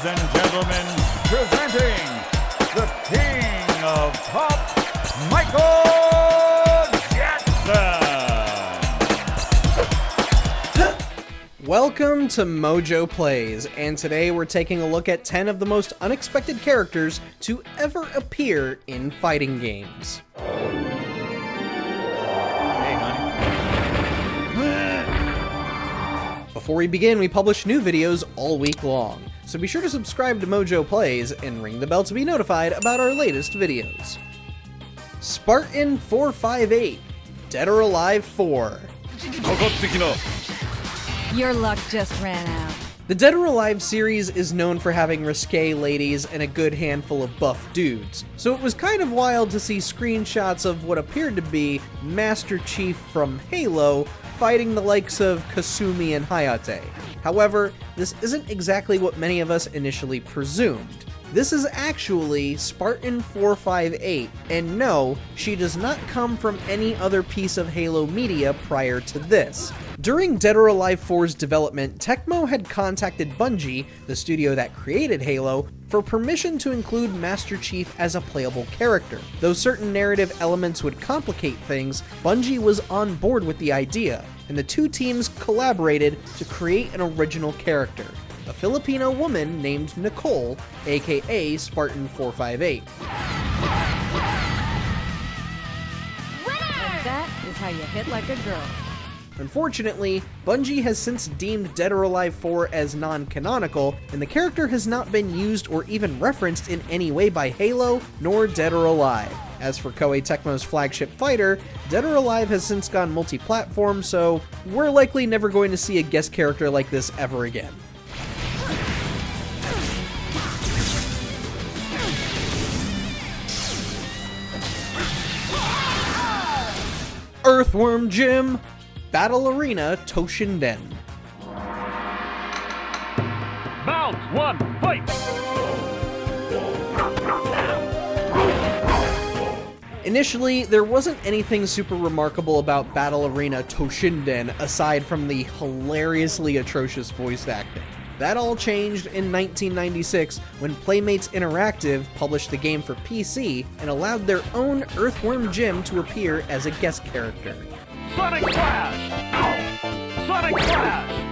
and gentlemen, presenting the King of Pop, Michael Jackson! Welcome to MojoPlays, and today we're taking a look at 10 of the most unexpected characters to ever appear in fighting games. Before we begin, we publish new videos all week long, so be sure to subscribe to MojoPlays and ring the bell to be notified about our latest videos. Spartan 458, Dead or Alive 4. Your luck just ran out. The Dead or Alive series is known for having risque ladies and a good handful of buff dudes, so it was kind of wild to see screenshots of what appeared to be Master Chief from Halo fighting the likes of Kasumi and Hayate. However, this isn't exactly what many of us initially presumed. This is actually Spartan 458, and no, she does not come from any other piece of Halo media prior to this. During Dead or Alive 4's development, Tecmo had contacted Bungie, the studio that created Halo, for permission to include Master Chief as a playable character. Though certain narrative elements would complicate things, Bungie was on board with the idea, and the two teams collaborated to create an original character, a Filipino woman named Nicole, aka Spartan 458. And that is how you hit like a girl. Unfortunately, Bungie has since deemed Dead or Alive 4 as non-canonical, and the character has not been used or even referenced in any way by Halo nor Dead or Alive. As for Koei Tecmo's flagship fighter, Dead or Alive has since gone multi-platform, so we're likely never going to see a guest character like this ever again. Earthworm Jim, Battle Arena Toshinden. Round one, fight! Initially, there wasn't anything super remarkable about Battle Arena Toshinden aside from the hilariously atrocious voice acting. That all changed in 1996 when Playmates Interactive published the game for PC and allowed their own Earthworm Jim to appear as a guest character. Sonic Flash! Sonic Flash!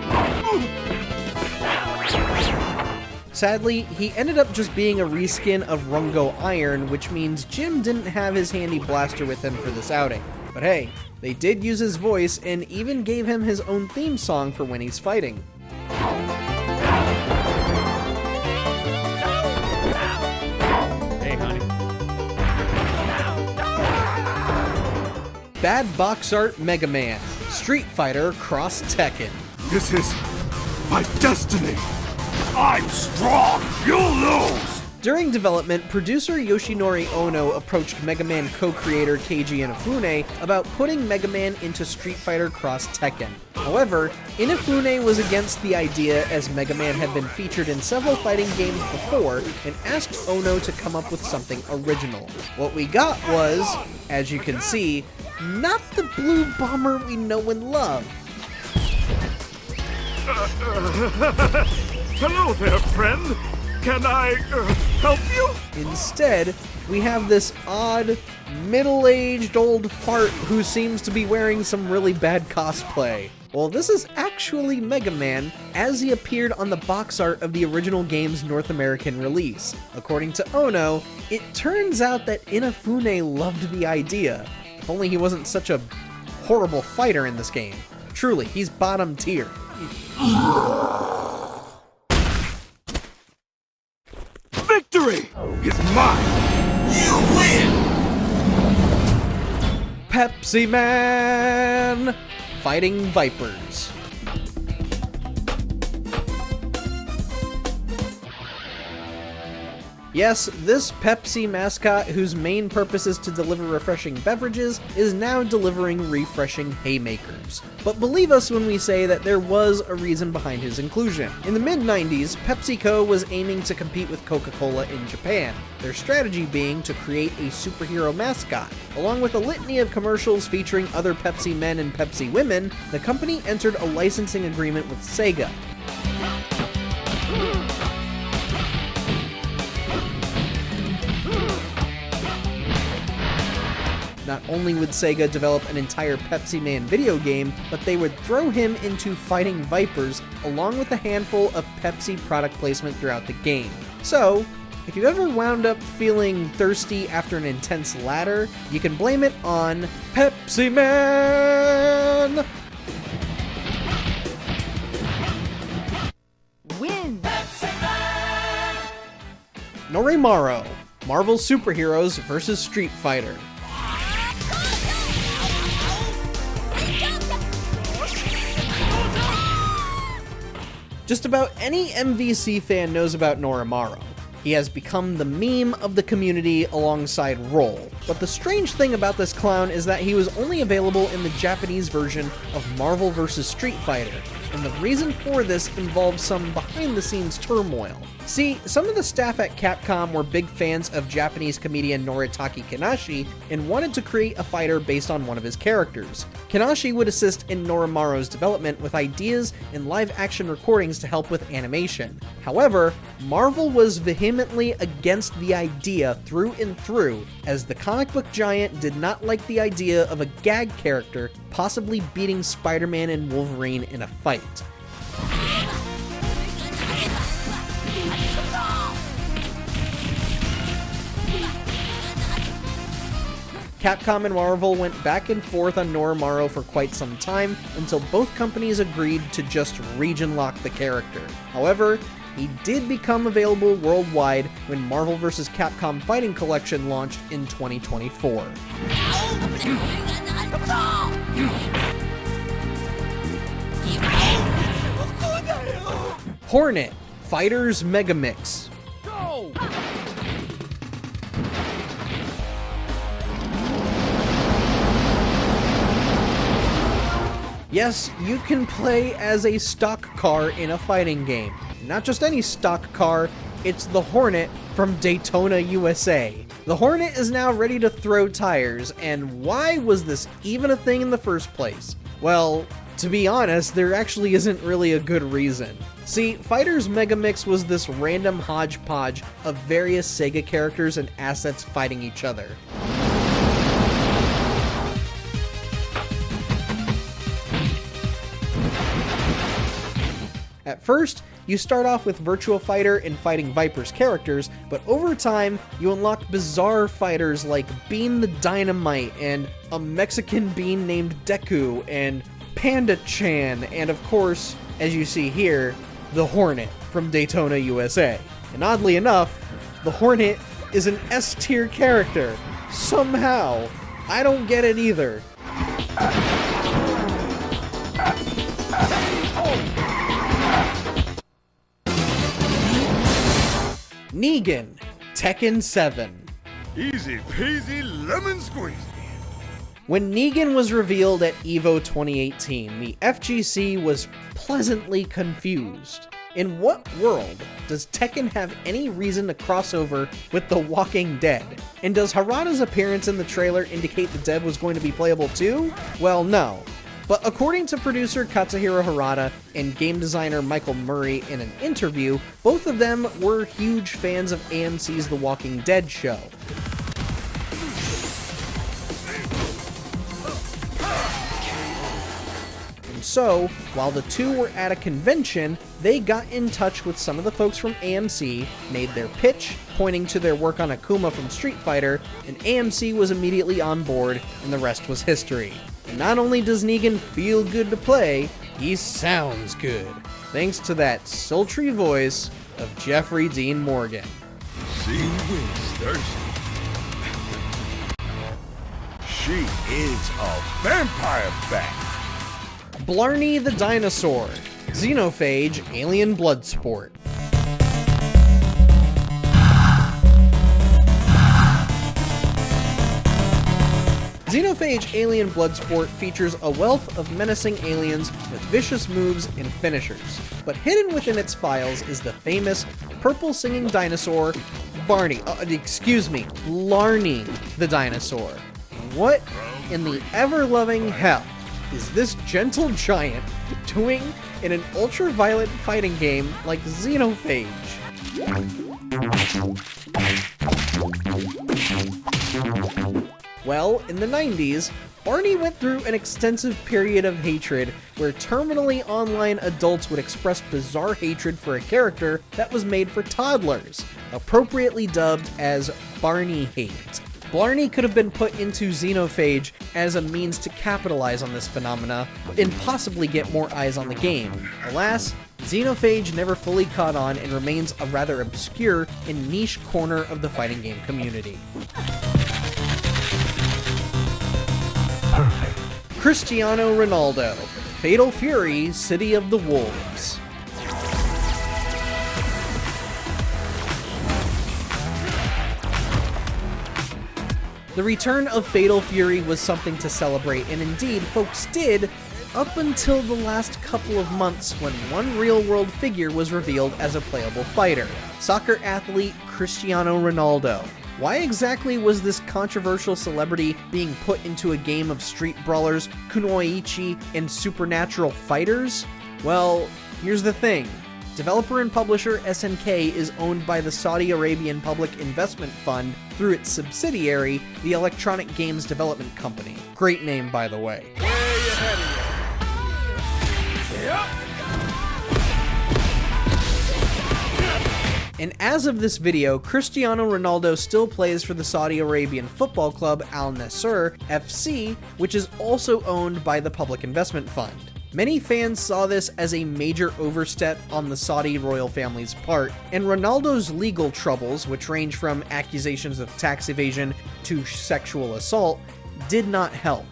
Sadly, he ended up just being a reskin of Rungo Iron, which means Jim didn't have his handy blaster with him for this outing. But hey, they did use his voice and even gave him his own theme song for when he's fighting. Hey, honey. Bad Box Art Mega Man, Street Fighter Cross Tekken. This is my destiny. I'm strong. You'll lose. During development, producer Yoshinori Ono approached Mega Man co-creator Keiji Inafune about putting Mega Man into Street Fighter Cross Tekken. However, Inafune was against the idea as Mega Man had been featured in several fighting games before and asked Ono to come up with something original. What we got was, as you can see, not the blue bomber we know and love. Hello there, friend. Can I help you? Instead, we have this odd, middle-aged old fart who seems to be wearing some really bad cosplay. Well, this is actually Mega Man, as he appeared on the box art of the original game's North American release. According to Ono, it turns out that Inafune loved the idea. If only he wasn't such a horrible fighter in this game. Truly, he's bottom tier. Victory is mine. You win. Pepsi Man! Fighting Vipers. Yes, this Pepsi mascot, whose main purpose is to deliver refreshing beverages, is now delivering refreshing haymakers. But believe us when we say that there was a reason behind his inclusion. In the mid-90s, PepsiCo was aiming to compete with Coca-Cola in Japan, their strategy being to create a superhero mascot. Along with a litany of commercials featuring other Pepsi men and Pepsi women, the company entered a licensing agreement with Sega. Not only would Sega develop an entire Pepsi Man video game, but they would throw him into fighting vipers along with a handful of Pepsi product placement throughout the game. So, if you ever wound up feeling thirsty after an intense ladder, you can blame it on Pepsi Man! Win! Noramaru, Marvel Superheroes vs. Street Fighter. Just about any MVC fan knows about Noramaru. He has become the meme of the community alongside Roll. But the strange thing about this clown is that he was only available in the Japanese version of Marvel vs. Street Fighter, and the reason for this involves some behind-the-scenes turmoil. See, some of the staff at Capcom were big fans of Japanese comedian Noritake Kanashi and wanted to create a fighter based on one of his characters. Kanashi would assist in Noramaru's development with ideas and live-action recordings to help with animation. However, Marvel was vehemently against the idea through and through, as the comic book giant did not like the idea of a gag character possibly beating Spider-Man and Wolverine in a fight. Capcom and Marvel went back and forth on Noramaru for quite some time until both companies agreed to just region lock the character. However, he did become available worldwide when Marvel vs. Capcom Fighting Collection launched in 2024. Hornet, Fighters Mega Mix. Go! Yes, you can play as a stock car in a fighting game. Not just any stock car, it's the Hornet from Daytona, USA. The Hornet is now ready to throw tires, and why was this even a thing in the first place? Well, to be honest, there actually isn't really a good reason. See, Fighters Mega Mix was this random hodgepodge of various Sega characters and assets fighting each other. At first, you start off with Virtua Fighter and Fighting Vipers characters, but over time, you unlock bizarre fighters like Bean the Dynamite, and a Mexican bean named Deku, and Panda-chan, and of course, as you see here, the Hornet from Daytona, USA. And oddly enough, the Hornet is an S-tier character. Somehow. I don't get it either. Negan, Tekken 7. Easy peasy lemon squeezy. When Negan was revealed at EVO 2018, the FGC was pleasantly confused. In what world does Tekken have any reason to cross over with The Walking Dead? And does Harada's appearance in the trailer indicate the dev was going to be playable too? Well, no. But according to producer Katsuhiro Harada and game designer Michael Murray in an interview, both of them were huge fans of AMC's The Walking Dead show. And so, while the two were at a convention, they got in touch with some of the folks from AMC, made their pitch, pointing to their work on Akuma from Street Fighter, and AMC was immediately on board, and the rest was history. And not only does Negan feel good to play, he sounds good, thanks to that sultry voice of Jeffrey Dean Morgan. She is thirsty. She is a vampire bat. Barney the Dinosaur, Xenophage Alien Bloodsport. Xenophage Alien Bloodsport features a wealth of menacing aliens with vicious moves and finishers. But hidden within its files is the famous purple singing dinosaur, Blarney the Dinosaur. What in the ever-loving hell is this gentle giant doing in an ultraviolet fighting game like Xenophage? Well, in the 90s, Barney went through an extensive period of hatred where terminally online adults would express bizarre hatred for a character that was made for toddlers, appropriately dubbed as Barney hate. Blarney could have been put into Xenophage as a means to capitalize on this phenomena and possibly get more eyes on the game. Alas, Xenophage never fully caught on and remains a rather obscure and niche corner of the fighting game community. Cristiano Ronaldo, Fatal Fury, City of the Wolves. The return of Fatal Fury was something to celebrate, and indeed, folks did, up until the last couple of months when one real-world figure was revealed as a playable fighter, soccer athlete Cristiano Ronaldo. Why exactly was this controversial celebrity being put into a game of street brawlers, kunoichi, and supernatural fighters? Well, here's the thing. Developer and publisher SNK is owned by the Saudi Arabian Public Investment Fund through its subsidiary, the Electronic Games Development Company. Great name, by the way. Where you headed? Yep. And as of this video, Cristiano Ronaldo still plays for the Saudi Arabian football club Al Nassr FC, which is also owned by the Public Investment Fund. Many fans saw this as a major overstep on the Saudi royal family's part, and Ronaldo's legal troubles, which range from accusations of tax evasion to sexual assault, did not help.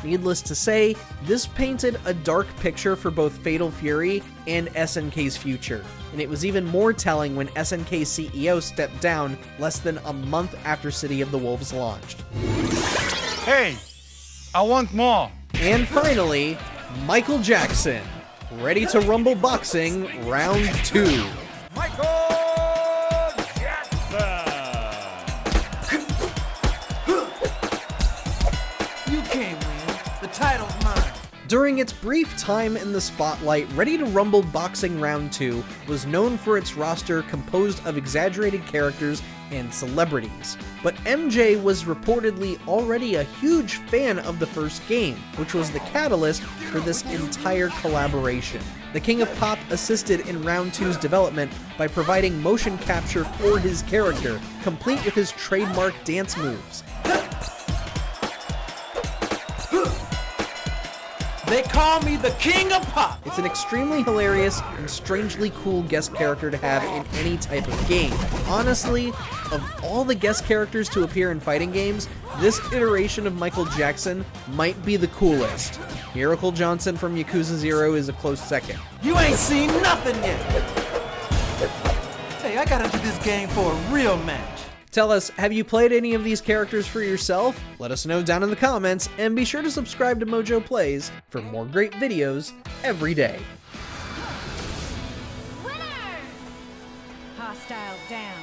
Needless to say, this painted a dark picture for both Fatal Fury and SNK's future, and it was even more telling when SNK's CEO stepped down less than a month after City of the Wolves launched. Hey, I want more. And finally, Michael Jackson, ready to rumble boxing, round 2. Michael Jackson. You can't win. The title's mine. During its brief time in the spotlight, Ready to Rumble Boxing Round 2 was known for its roster composed of exaggerated characters and celebrities. But MJ was reportedly already a huge fan of the first game, which was the catalyst for this entire collaboration. The King of Pop assisted in Round 2's development by providing motion capture for his character, complete with his trademark dance moves. They call me the King of Pop. It's an extremely hilarious and strangely cool guest character to have in any type of game. Honestly, of all the guest characters to appear in fighting games, this iteration of Michael Jackson might be the coolest. Miracle Johnson from Yakuza 0 is a close second. You ain't seen nothing yet. Hey, I got into this game for a real match. Tell us, have you played any of these characters for yourself? Let us know down in the comments, and be sure to subscribe to MojoPlays for more great videos every day. Winner! Hostile down.